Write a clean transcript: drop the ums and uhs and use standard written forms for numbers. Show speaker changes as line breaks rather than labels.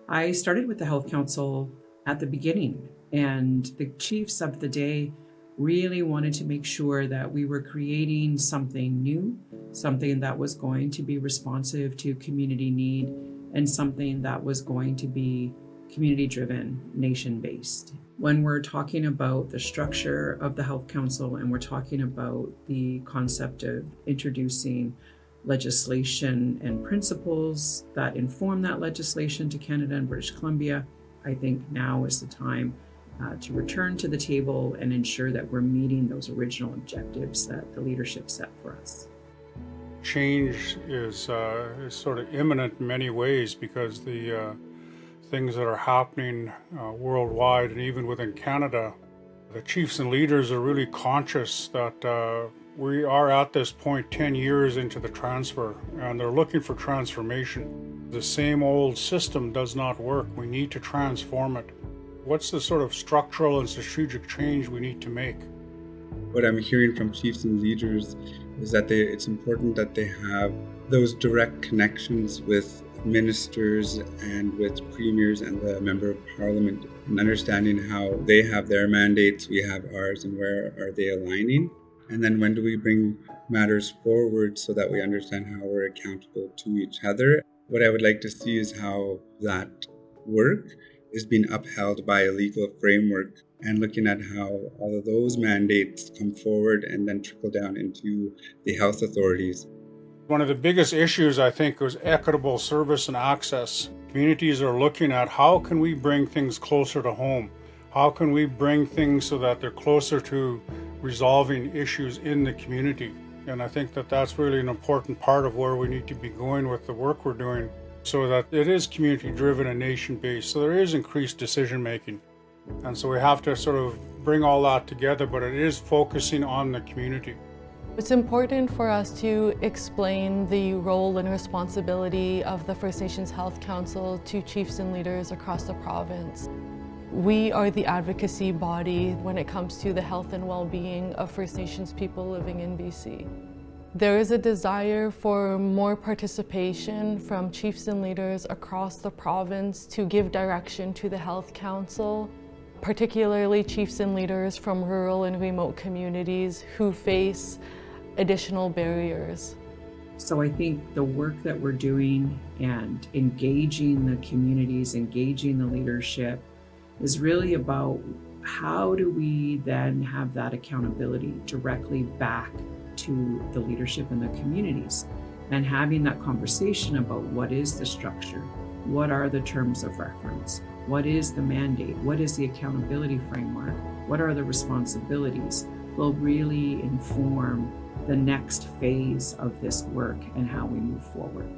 I started with the Health Council at the beginning, and the chiefs of the day really wanted to make sure that we were creating something new, something that was going to be responsive to community need, and something that was going to be community driven, nation based. When we're talking about the structure of the Health Council and we're talking about the concept of introducing legislation and principles that inform that legislation to Canada and British Columbia, I think now is the time to return to the table and ensure that we're meeting those original objectives that the leadership set for us.
Change is sort of imminent in many ways because the things that are happening worldwide and even within Canada, the chiefs and leaders are really conscious that we are at this point 10 years into the transfer, and they're looking for transformation. The same old system does not work. We need to transform it. What's the sort of structural and strategic change we need to make?
What I'm hearing from chiefs and leaders is that it's important that they have those direct connections with ministers and with premiers and the member of parliament, and understanding how they have their mandates, we have ours, and where are they aligning. And then when do we bring matters forward so that we understand how we're accountable to each other. What I would like to see is how that work is being upheld by a legal framework, and looking at how all of those mandates come forward and then trickle down into the health authorities.
One of the biggest issues, I think, was equitable service and access. Communities are looking at how can we bring things closer to home? How can we bring things so that they're closer to resolving issues in the community? And I think that that's really an important part of where we need to be going with the work we're doing, so that it is community driven and nation based. So there is increased decision making. And so we have to sort of bring all that together, but it is focusing on the community.
It's important for us to explain the role and responsibility of the First Nations Health Council to chiefs and leaders across the province. We are the advocacy body when it comes to the health and well-being of First Nations people living in BC. There is a desire for more participation from chiefs and leaders across the province to give direction to the Health Council, particularly chiefs and leaders from rural and remote communities who face additional barriers.
So I think the work that we're doing and engaging the communities, engaging the leadership, is really about how do we then have that accountability directly back to the leadership in the communities, and having that conversation about what is the structure, what are the terms of reference, what is the mandate, what is the accountability framework, what are the responsibilities, will really inform the next phase of this work and how we move forward.